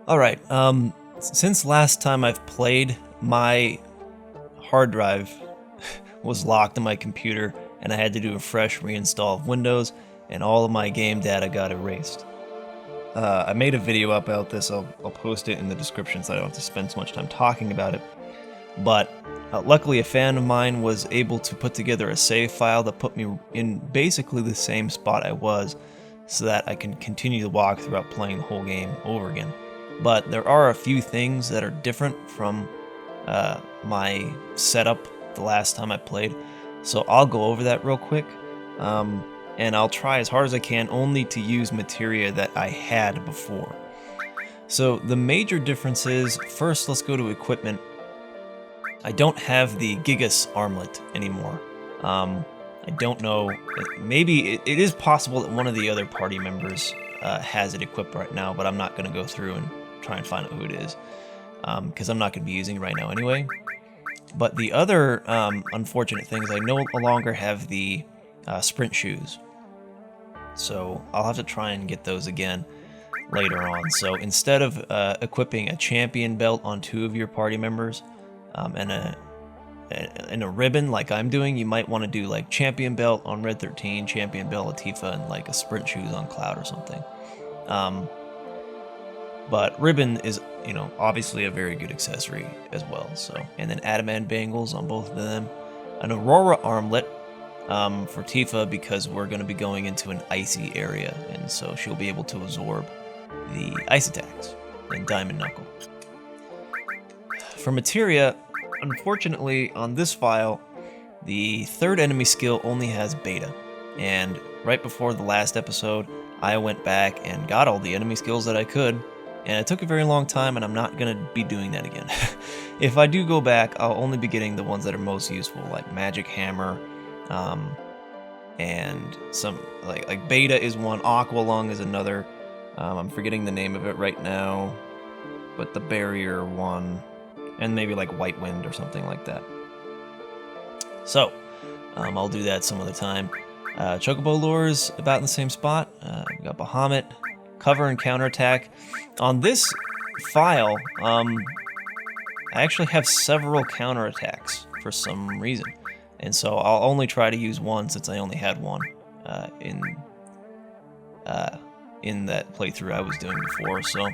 Alright, since last time I've played, my hard drive was locked on my computer, and I had to do a fresh reinstall of Windows, and all of my game data got erased. I made a video about this, I'll post it in the description so I don't have to spend so much time talking about it. But luckily a fan of mine was able to put together a save file that put me in basically the same spot I was, so that I can continue the walk throughout playing the whole game over again. But there are a few things that are different from my setup the last time I played, so I'll go over that real quick, and I'll try as hard as I can only to use materia that I had before. So the major difference is, first let's go to equipment. I don't have the Gigas armlet anymore. I don't know, maybe it is possible that one of the other party members has it equipped right now, but I'm not going to go through and try and find out who it is, because I'm not going to be using it right now anyway. But the other unfortunate thing is I no longer have the sprint shoes, so I'll have to try and get those again later on. So instead of equipping a champion belt on 2 of your party members and a ribbon like I'm doing, you might want to do like champion belt on Red 13, champion belt on Tifa, and like a sprint shoes on Cloud or something. But ribbon is, you know, obviously a very good accessory as well. So, and then adamant bangles on both of them, an Aurora armlet for Tifa, because we're going to be going into an icy area, and so she'll be able to absorb the ice attacks, and Diamond Knuckle. For materia, unfortunately, on this file, the third enemy skill only has beta, and right before the last episode, I went back and got all the enemy skills that I could, and it took a very long time, and I'm not going to be doing that again. If I do go back, I'll only be getting the ones that are most useful, like Magic Hammer, and some, like Beta is one, Aqua Lung is another, I'm forgetting the name of it right now, but the Barrier one, and maybe like White Wind or something like that. So, I'll do that some other time. Chocobo Lures, about in the same spot. We got Bahamut, cover and counterattack. On this file, I actually have several counterattacks for some reason, and so I'll only try to use one since I only had one in that playthrough I was doing before. So,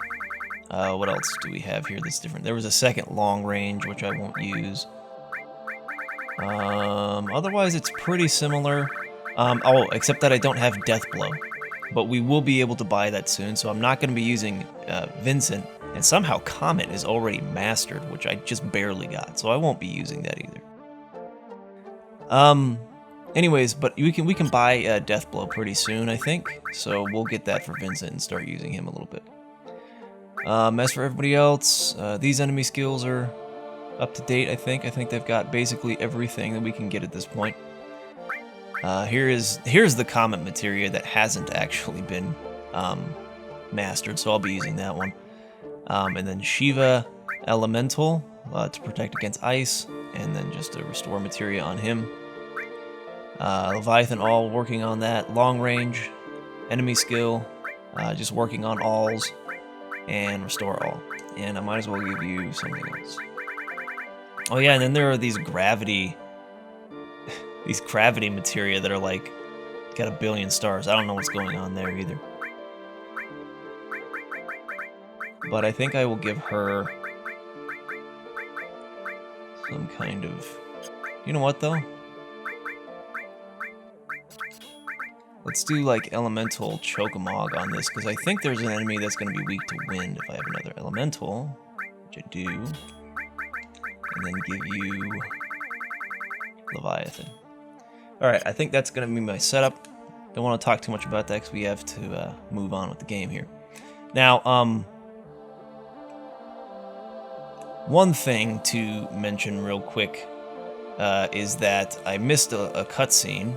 what else do we have here that's different? There was a second long range, which I won't use. Otherwise, it's pretty similar. Oh, except that I don't have Death Blow. But we will be able to buy that soon, so I'm not going to be using Vincent. And somehow Comet is already mastered, which I just barely got, so I won't be using that either. Anyways, but we can buy Death Blow pretty soon, I think. So we'll get that for Vincent and start using him a little bit. As for everybody else, these enemy skills are up to date, I think. I think they've got basically everything that we can get at this point. Here's the Comet materia that hasn't actually been mastered, so I'll be using that one. And then Shiva Elemental to protect against ice, and then just a restore materia on him. Leviathan all working on that. Long range, enemy skill, just working on alls, and restore all. And I might as well give you something else. Oh yeah, and then there are these gravity materia that are like got 1 billion stars. I don't know what's going on there either. But I think I will give her some kind of... You know what, though? Let's do, like, Elemental Chokamog on this, because I think there's an enemy that's going to be weak to wind if I have another Elemental, which I do. And then give you Leviathan. Alright, I think that's going to be my setup. Don't want to talk too much about that, because we have to move on with the game here. Now, one thing to mention real quick is that I missed a cutscene.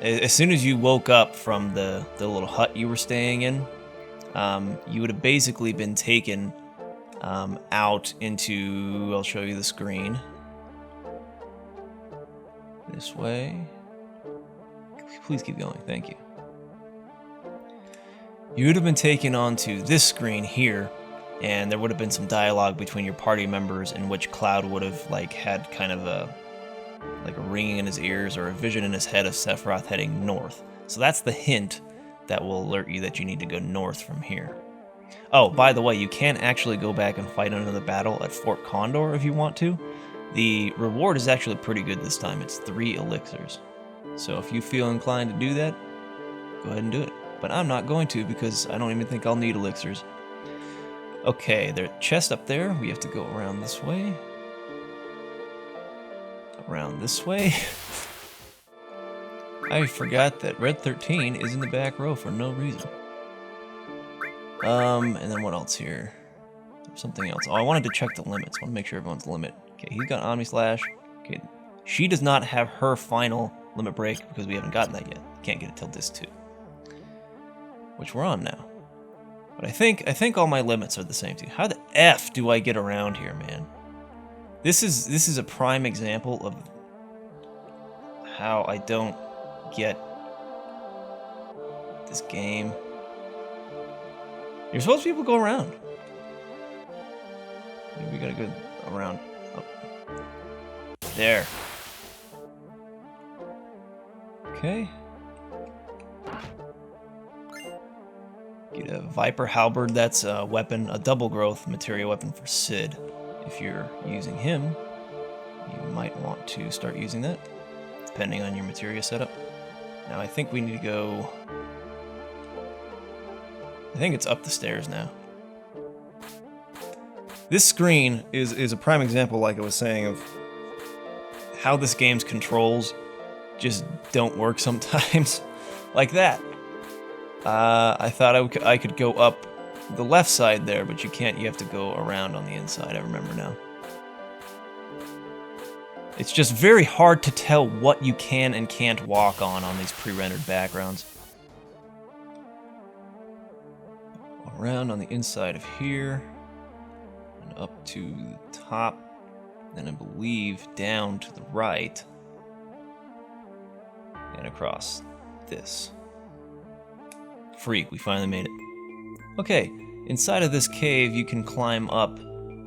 As soon as you woke up from the little hut you were staying in, you would have basically been taken out into... I'll show you the screen. This way. Please keep going, thank you. you would have been taken onto this screen here, and there would have been some dialogue between your party members in which Cloud would have like had kind of a ringing in his ears or a vision in his head of Sephiroth heading north. So that's the hint that will alert you that you need to go north from here. Oh, by the way, you can actually go back and fight another battle at Fort Condor if you want to. The reward is actually pretty good this time. It's 3 elixirs. So if you feel inclined to do that, go ahead and do it. But I'm not going to because I don't even think I'll need elixirs. Okay, there's a chest up there. We have to go around this way. Around this way. I forgot that Red 13 is in the back row for no reason. And then what else here? There's something else. Oh, I wanted to check the limits. I want to make sure everyone's limit. Okay, he's got Omni Slash. Okay, she does not have her final limit break because we haven't gotten that yet. Can't get it till Disc 2. Which we're on now. But I think all my limits are the same too. How the F do I get around here, man? This is a prime example of how I don't get this game. You're supposed to be able to go around. Maybe we gotta go around. Up. There. Okay. Get a Viper Halberd. That's a weapon, a double growth materia weapon for Sid. If you're using him, you might want to start using that, depending on your materia setup. Now I think we need to go... I think it's up the stairs now. This screen is a prime example, like I was saying, of how this game's controls just don't work sometimes. Like that. I thought I could go up the left side there, but you can't. You have to go around on the inside, I remember now. It's just very hard to tell what you can and can't walk on these pre-rendered backgrounds. Around on the inside of here, and up to the top, then I believe down to the right, and across this. Freak, we finally made it. Okay, inside of this cave you can climb up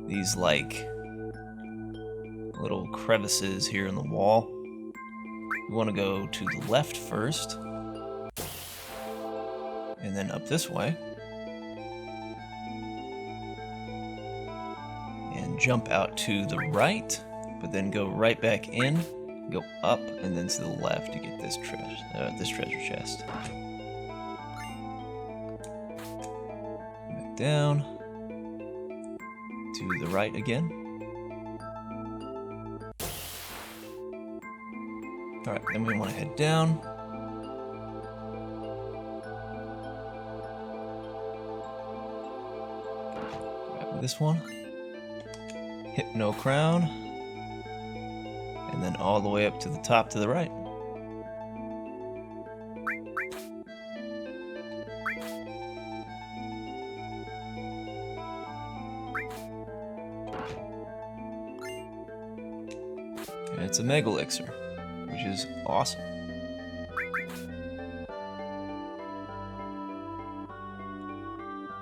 these like little crevices here in the wall. We want to go to the left first, and then up this way. And jump out to the right, but then go right back in, go up, and then to the left to get this treasure chest. Back down to the right again. All right, then we want to head down. Grab this one. Hypno Crown, and then all the way up to the top to the right. And it's a Mega Elixir, which is awesome.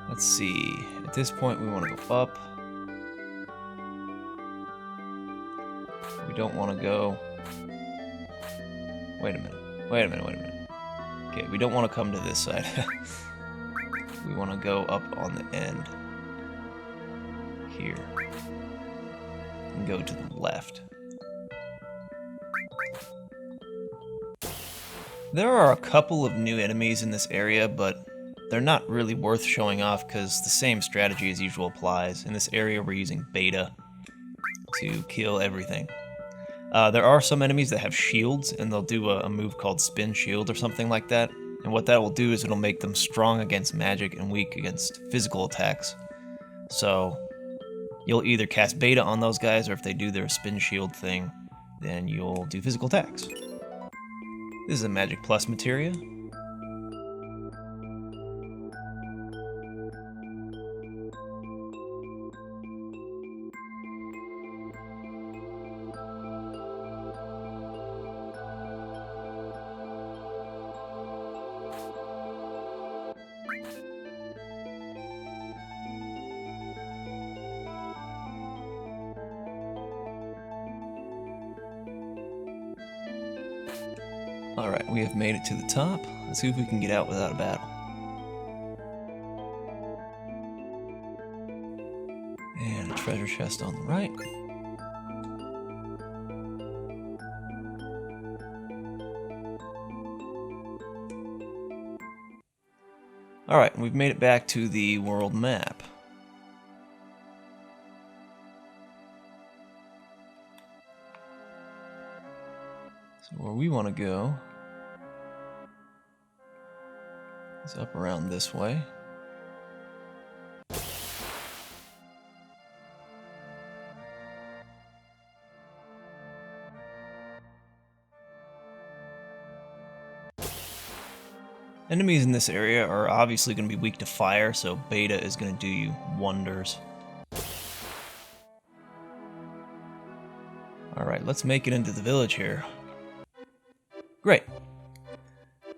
Let's see, at this point we want to go up. We don't want to go... Wait a minute. Okay, we don't want to come to this side. We want to go up on the end. Here. And go to the left. There are a couple of new enemies in this area, but they're not really worth showing off because the same strategy as usual applies. In this area we're using beta to kill everything. There are some enemies that have shields, and they'll do a move called Spin Shield or something like that. And what that will do is it'll make them strong against magic and weak against physical attacks. So you'll either cast beta on those guys, or if they do their Spin Shield thing, then you'll do physical attacks. This is a Magic Plus materia. Alright, we have made it to the top. Let's see if we can get out without a battle. And a treasure chest on the right. Alright, we've made it back to the world map. So where we want to go is up around this way. Enemies in this area are obviously going to be weak to fire, so Beta is going to do you wonders. Alright, let's make it into the village here. Great.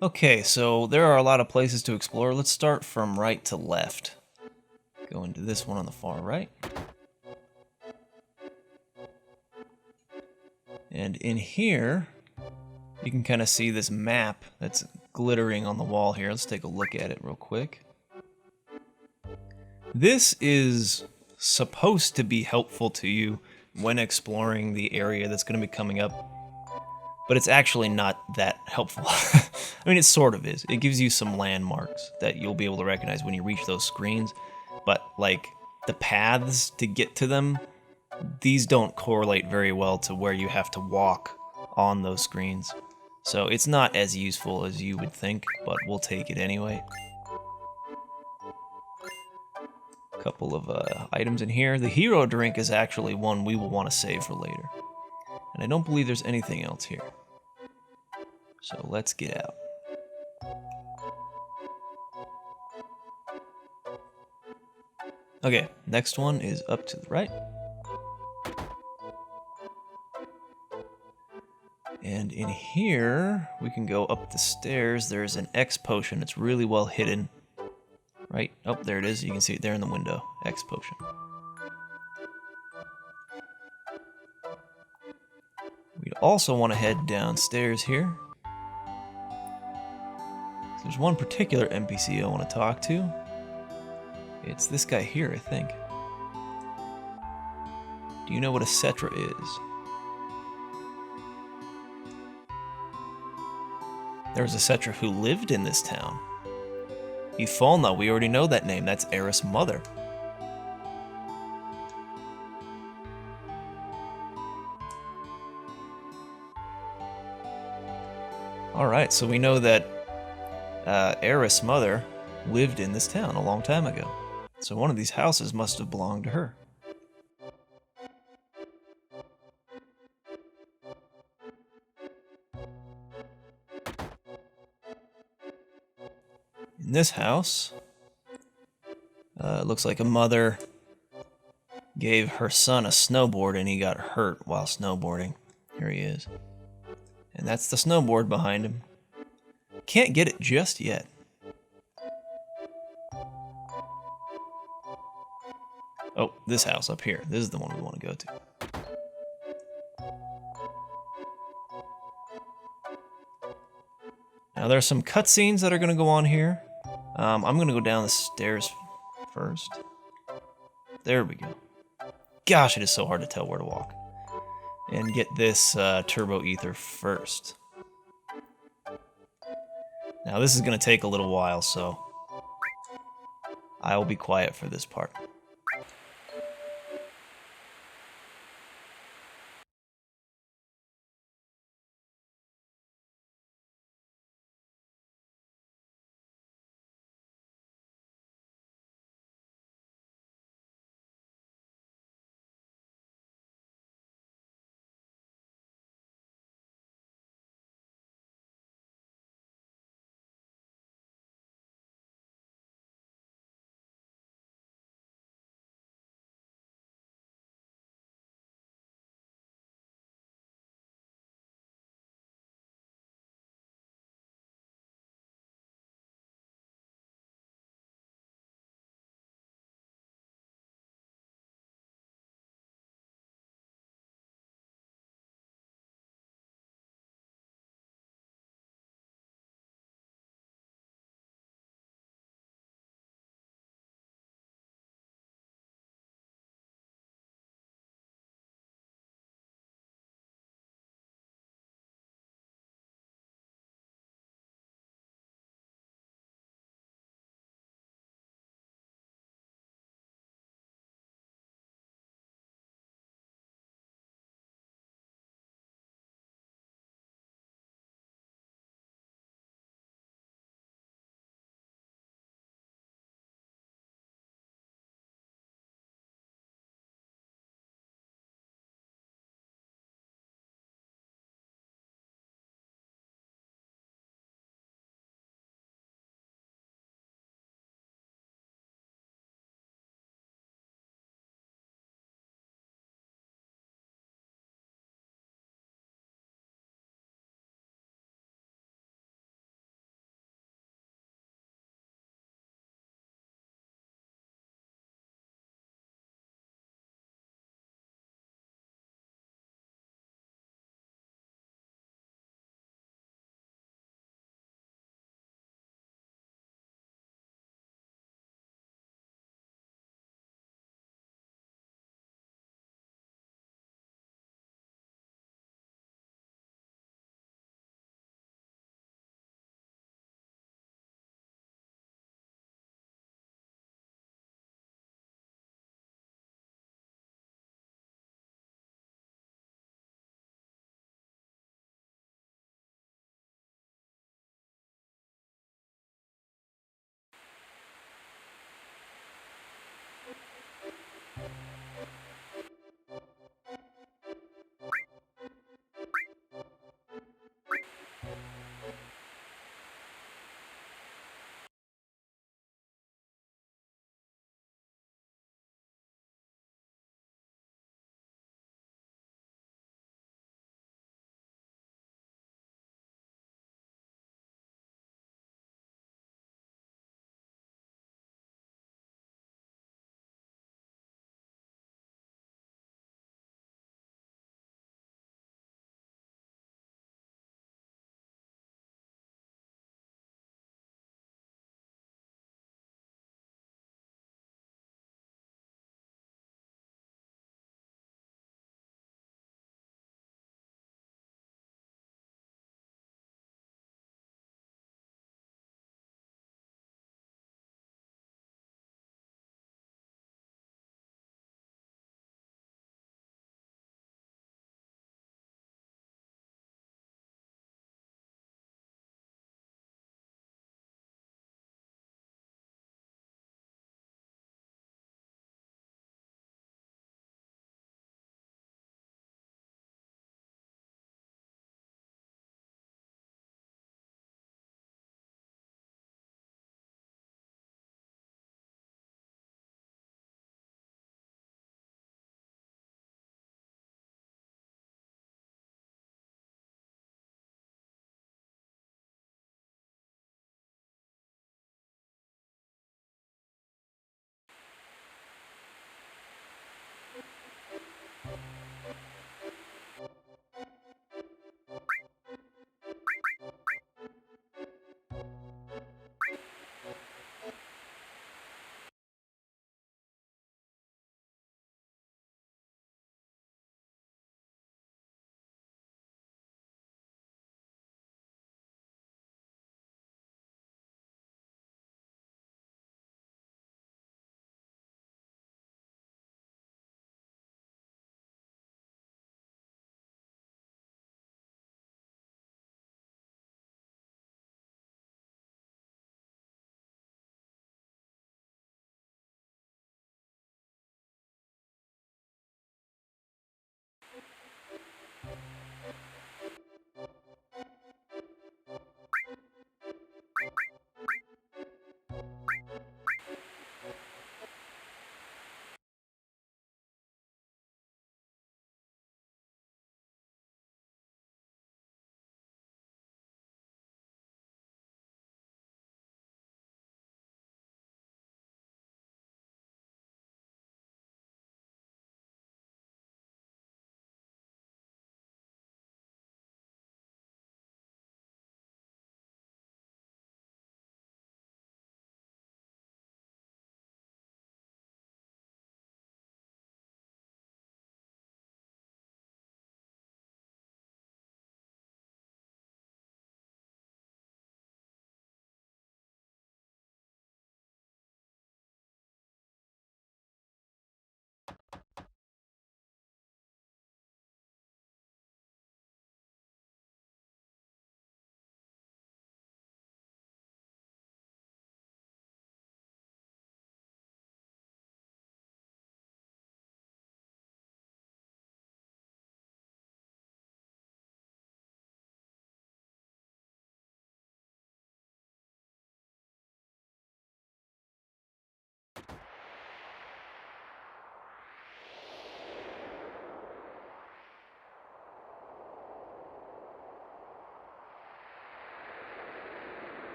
Okay, so there are a lot of places to explore. Let's start from right to left. Go into this one on the far right. And in here, you can kind of see this map that's glittering on the wall here. Let's take a look at it real quick. This is supposed to be helpful to you when exploring the area that's going to be coming up, but it's actually not that helpful. I mean, it sort of is. It gives you some landmarks that you'll be able to recognize when you reach those screens, but like the paths to get to them, these don't correlate very well to where you have to walk on those screens. So it's not as useful as you would think, but we'll take it anyway. A couple of items in here. The hero drink is actually one we will want to save for later. And I don't believe there's anything else here. So let's get out. Okay, next one is up to the right. And in here, we can go up the stairs. There's an X potion. It's really well hidden. Right? Oh, there it is. You can see it there in the window. X potion. We'd also want to head downstairs here. There's one particular NPC I want to talk to. It's this guy here, I think. Do you know what a Cetra is? There was a Cetra who lived in this town. Ifalna, we already know that name. That's Eris' mother. Alright, so we know that Eris' mother lived in this town a long time ago. So one of these houses must have belonged to her. In this house, it looks like a mother gave her son a snowboard and he got hurt while snowboarding. Here he is. And that's the snowboard behind him. Can't get it just yet. Oh, this house up here. This is the one we want to go to. Now there's some cutscenes that are going to go on here. I'm going to go down the stairs first. There we go. Gosh, it is so hard to tell where to walk. And get this turbo ether first. Now this is going to take a little while, so I will be quiet for this part.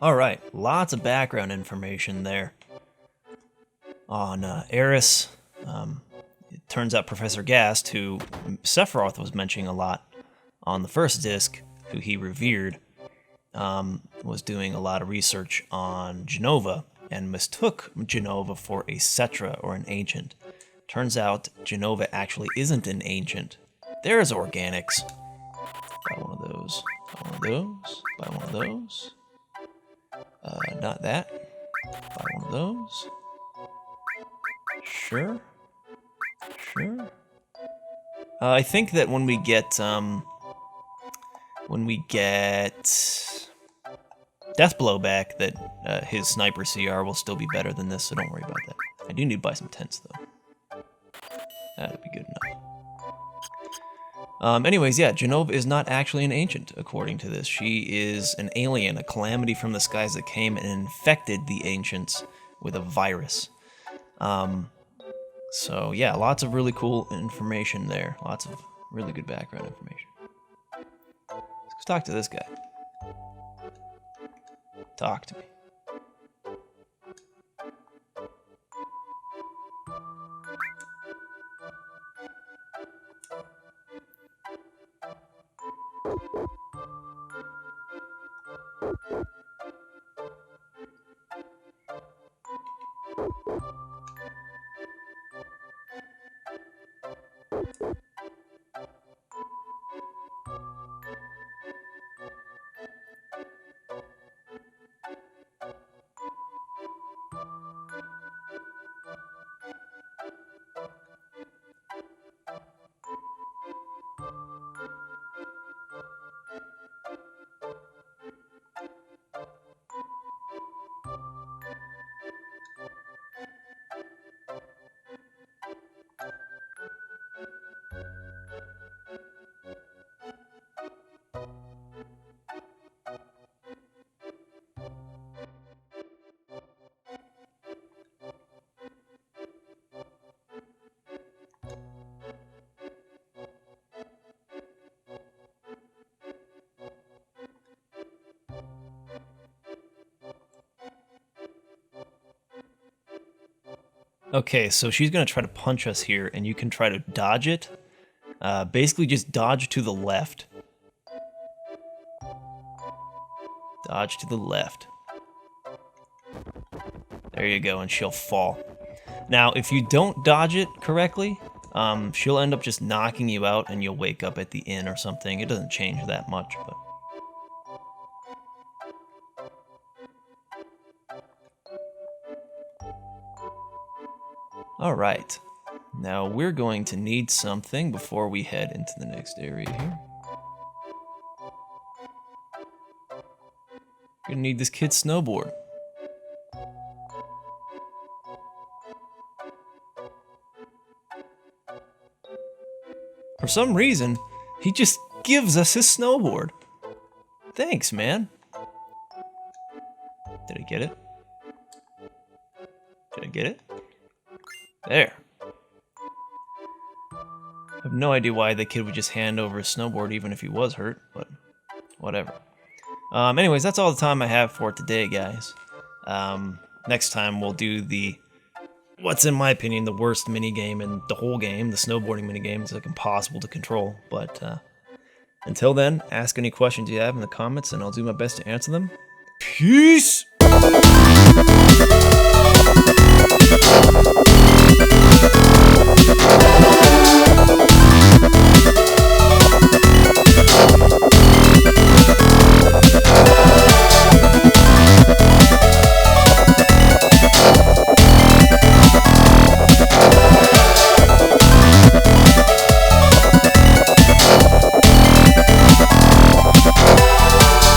Alright, lots of background information there on Eris. It turns out Professor Gast, who Sephiroth was mentioning a lot on the first disc, who he revered, was doing a lot of research on Genova and mistook Genova for a Cetra or an ancient. Turns out Genova actually isn't an ancient. There's organics. Buy one of those. Buy one of those. Buy one of those. Not that. Buy one of those. Sure. Sure. I think that when we get Deathblow back, that his sniper CR will still be better than this, so don't worry about that. I do need to buy some tents though. That'd be good enough. Anyways, yeah, Genova is not actually an ancient, according to this. She is an alien, a calamity from the skies that came and infected the ancients with a virus. So yeah, lots of really cool information there. Lots of really good background information. Let's talk to this guy. Talk to me. Okay, so she's gonna try to punch us here, and you can try to dodge it. Basically, just dodge to the left. Dodge to the left. There you go, and she'll fall. Now, if you don't dodge it correctly, she'll end up just knocking you out, and you'll wake up at the inn or something. It doesn't change that much, but... Alright, now we're going to need something before we head into the next area here. We're gonna need this kid's snowboard. For some reason, he just gives us his snowboard. Thanks, man. Did I get it? Did I get it? There. I have no idea why the kid would just hand over his snowboard even if he was hurt, but whatever. Anyways, that's all the time I have for today, guys. Next time we'll do the, what's in my opinion, the worst minigame in the whole game, the snowboarding minigame. It's like impossible to control, but until then, ask any questions you have in the comments and I'll do my best to answer them. Peace!